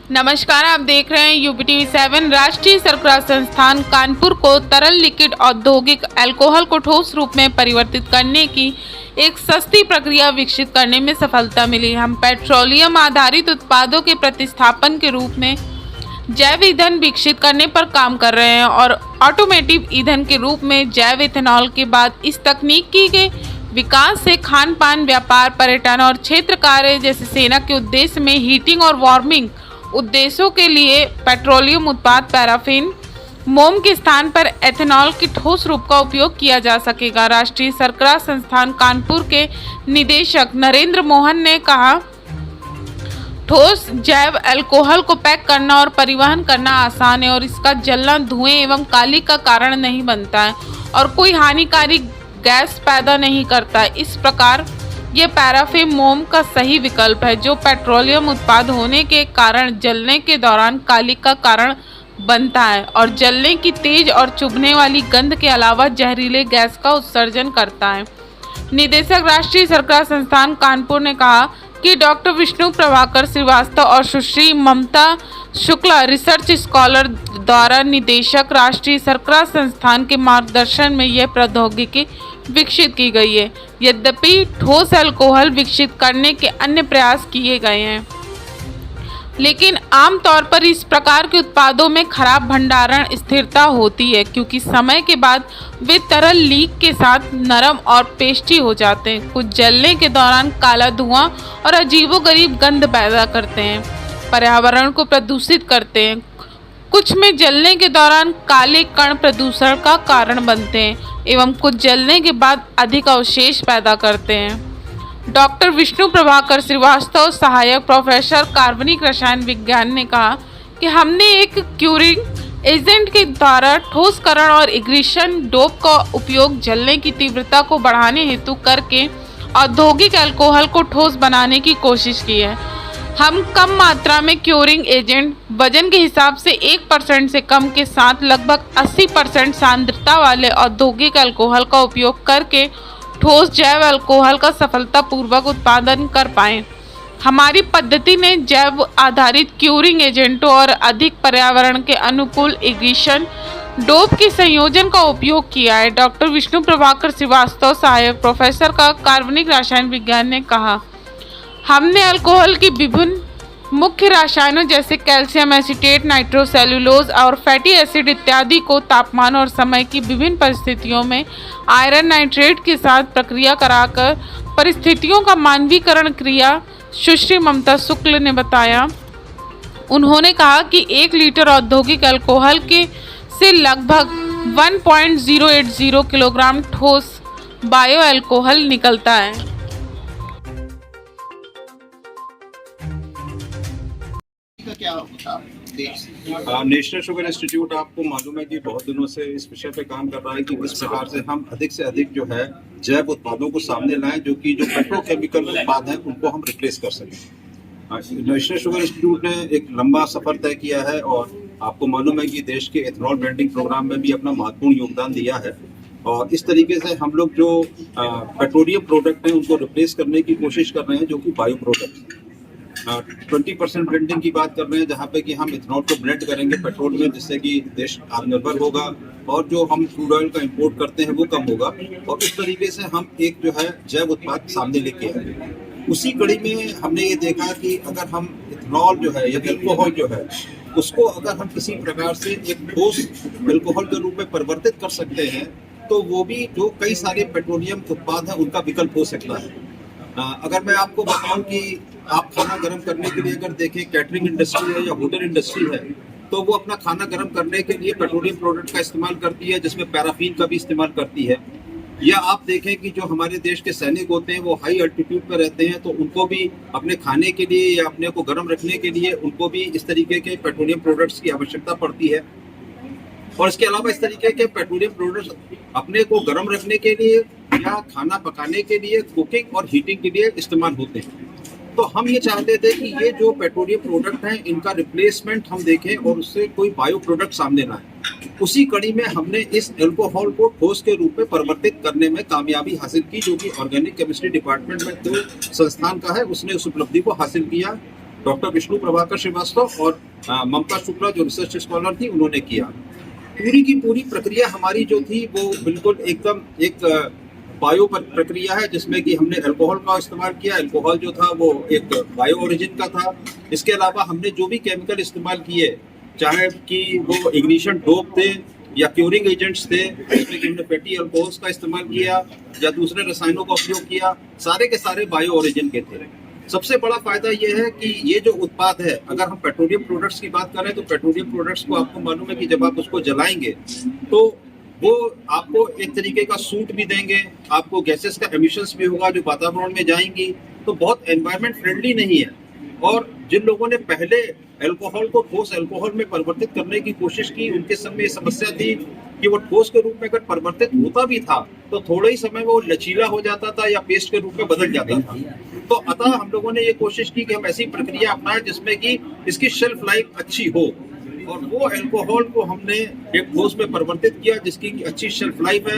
नमस्कार, आप देख रहे हैं UPTV7। राष्ट्रीय शर्करा संस्थान कानपुर को तरल लिक्विड औद्योगिक अल्कोहल को ठोस रूप में परिवर्तित करने की एक सस्ती प्रक्रिया विकसित करने में सफलता मिली। हम पेट्रोलियम आधारित उत्पादों के प्रतिस्थापन के रूप में जैव ईंधन विकसित करने पर काम कर रहे हैं और ऑटोमेटिव ईंधन के रूप में जैव इथेनॉल के बाद इस तकनीकी के विकास से खान पान, व्यापार, पर्यटन और क्षेत्र कार्य जैसे सेना के उद्देश्य में हीटिंग और वार्मिंग उद्देश्यों के लिए पेट्रोलियम उत्पाद पैराफिन मोम के स्थान पर एथेनॉल के ठोस रूप का उपयोग किया जा सकेगा। राष्ट्रीय शर्करा संस्थान कानपुर के निदेशक नरेंद्र मोहन ने कहा, ठोस जैव अल्कोहल को पैक करना और परिवहन करना आसान है और इसका जलना धुएं एवं काली का कारण नहीं बनता है और कोई हानिकारी गैस पैदा नहीं करता। इस प्रकार ये पैराफिन मोम का सही विकल्प है जो पेट्रोलियम उत्पाद होने के कारण जलने के दौरान काली का कारण बनता है और जलने की तेज और चुभने वाली गंध के अलावा जहरीले गैस का उत्सर्जन करता है। निदेशक राष्ट्रीय शर्करा संस्थान कानपुर ने कहा कि डॉक्टर विष्णु प्रभाकर श्रीवास्तव और सुश्री ममता शुक्ला रिसर्च स्कॉलर द्वारा निदेशक राष्ट्रीय शर्करा संस्थान के मार्गदर्शन में यह प्रौद्योगिकी विकसित की गई है। यद्यपि ठोस अल्कोहल विकसित करने के अन्य प्रयास किए गए हैं, लेकिन आमतौर पर इस प्रकार के उत्पादों में खराब भंडारण स्थिरता होती है क्योंकि समय के बाद वे तरल लीक के साथ नरम और पेस्टी हो जाते हैं। कुछ जलने के दौरान काला धुआं और अजीबोगरीब गंध पैदा करते हैं, पर्यावरण को प्रदूषित करते हैं। कुछ में जलने के दौरान काले कण प्रदूषण का कारण बनते हैं एवं कुछ जलने के बाद अधिक अवशेष पैदा करते हैं। डॉक्टर विष्णु प्रभाकर श्रीवास्तव, सहायक प्रोफेसर कार्बनिक रसायन विज्ञान ने कहा कि हमने एक क्यूरिंग एजेंट के द्वारा ठोसकरण और इग्निशन डोप का उपयोग जलने की तीव्रता को बढ़ाने हेतु करके औद्योगिक अल्कोहल को ठोस बनाने की कोशिश की है। हम कम मात्रा में क्यूरिंग एजेंट वजन के हिसाब से 1% से कम के साथ लगभग 80% सांद्रता वाले औद्योगिक अल्कोहल का उपयोग करके ठोस जैव अल्कोहल का सफलतापूर्वक उत्पादन कर पाए। हमारी पद्धति ने जैव आधारित क्यूरिंग एजेंटों और अधिक पर्यावरण के अनुकूल इग्निशन डोप के संयोजन का उपयोग किया है। डॉक्टर विष्णु प्रभाकर श्रीवास्तव, सहायक प्रोफेसर का कार्बनिक रसायन विज्ञान ने कहा, हमने अल्कोहल की विभिन्न मुख्य रसायनों जैसे कैल्शियम एसीटेट, नाइट्रोसेल्युलोज और फैटी एसिड इत्यादि को तापमान और समय की विभिन्न परिस्थितियों में आयरन नाइट्रेट के साथ प्रक्रिया कराकर परिस्थितियों का मानवीकरण किया। सुश्री ममता शुक्ल ने बताया, उन्होंने कहा कि 1 लीटर औद्योगिक अल्कोहल के से लगभग 1.080 किलोग्राम ठोस बायो अल्कोहल निकलता है। क्या होता नेशनल शुगर इंस्टीट्यूट आपको मालूम है कि बहुत दिनों से इस विषय पे काम कर रहा है कि किस प्रकार से हम अधिक से अधिक जो है जैव उत्पादों को सामने लाएं जो कि जो पेट्रोकेमिकल उत्पाद हैं उनको हम रिप्लेस कर सकें। नेशनल शुगर इंस्टीट्यूट ने एक लंबा सफर तय किया है और आपको मालूम है कि देश के एथेनॉल ब्लेंडिंग प्रोग्राम में भी अपना महत्वपूर्ण योगदान दिया है और इस तरीके से हम लोग जो पेट्रोलियम प्रोडक्ट हैं उनको रिप्लेस करने की कोशिश कर रहे हैं जो कि बायो प्रोडक्ट 20% ब्लेंडिंग की बात कर रहे हैं जहाँ पे कि हम इथेनॉल को ब्लेंड करेंगे पेट्रोल में, जिससे कि देश आत्मनिर्भर होगा और जो हम क्रूड ऑयल का इंपोर्ट करते हैं वो कम होगा और इस तरीके से हम एक जो है जैव उत्पाद सामने लेके आए। उसी कड़ी में हमने ये देखा कि अगर हम इथेनॉल जो है या अल्कोहल जो है उसको अगर हम किसी प्रकार से एक ठोस अल्कोहल के रूप में परिवर्तित कर सकते हैं तो वो भी जो कई सारे पेट्रोलियम उत्पाद हैं उनका विकल्प हो सकता है। अगर मैं आपको बताऊं कि आप खाना गर्म करने के लिए अगर देखें कैटरिंग इंडस्ट्री है या होटल इंडस्ट्री है तो वो अपना खाना गर्म करने के लिए पेट्रोलियम प्रोडक्ट का इस्तेमाल करती है जिसमें पैराफिन का भी इस्तेमाल करती है। या आप देखें कि जो हमारे देश के सैनिक होते हैं वो हाई अल्टीट्यूड पर रहते हैं तो उनको भी अपने खाने के लिए या अपने को गर्म रखने के लिए उनको भी इस तरीके के पेट्रोलियम प्रोडक्ट्स की आवश्यकता पड़ती है। और इसके अलावा इस तरीके के पेट्रोलियम प्रोडक्ट्स अपने को गर्म रखने के लिए या खाना पकाने के लिए, कुकिंग और हीटिंग के लिए इस्तेमाल होते हैं। तो हम ये चाहते थे कि ये जो पेट्रोलियम प्रोडक्ट हैं इनका रिप्लेसमेंट हम देखें और उससे कोई बायो प्रोडक्ट सामने ना आए। उसी कड़ी में हमने इस अल्कोहल को ठोस के रूप में परिवर्तित करने में कामयाबी हासिल की, जो कि ऑर्गेनिक केमिस्ट्री डिपार्टमेंट में जो संस्थान का है उसने उस उपलब्धि को हासिल किया डॉक्टर विष्णु प्रभाकर श्रीवास्तव और ममता शुक्ला जो रिसर्च स्कॉलर थी उन्होंने किया। पूरी की पूरी प्रक्रिया हमारी जो थी वो बिल्कुल एकदम एक बायो प्रक्रिया है, जिसमें कि हमने अल्कोहल का इस्तेमाल किया। अल्कोहल जो था वो एक बायो ओरिजिन का था। इसके अलावा हमने जो भी केमिकल इस्तेमाल किए, चाहे कि वो इग्निशन डोप थे या क्यूरिंग एजेंट्स थे, जिसमें कि हमने फैटी अल्कोहल्स का इस्तेमाल किया या दूसरे रसायनों का उपयोग किया, सारे के सारे बायो ओरिजिन के थे। सबसे बड़ा फायदा ये है कि ये जो उत्पाद है, अगर हम पेट्रोलियम प्रोडक्ट्स की बात करें तो पेट्रोलियम प्रोडक्ट्स को आपको मालूम है कि जब आप उसको जलाएंगे तो वो आपको एक तरीके का सूट भी देंगे, आपको गैसेस का एमिशंस भी होगा जो वातावरण में जाएंगी, तो बहुत एनवायरमेंट फ्रेंडली नहीं है। और जिन लोगों ने पहले अल्कोहल को ठोस अल्कोहल में परिवर्तित करने की कोशिश की, उनके समय ये समस्या थी कि वो ठोस के रूप में अगर परिवर्तित होता भी था तो थोड़े ही समय में वो लचीला हो जाता था या पेस्ट के रूप में बदल जाता था। तो अतः हम लोगों ने ये कोशिश की कि हम ऐसी प्रक्रिया अपनाएं जिसमें कि इसकी शेल्फ लाइफ अच्छी हो, और वो अल्कोहल को हमने एक ठोस में परिवर्तित किया जिसकी अच्छी शेल्फ लाइफ है।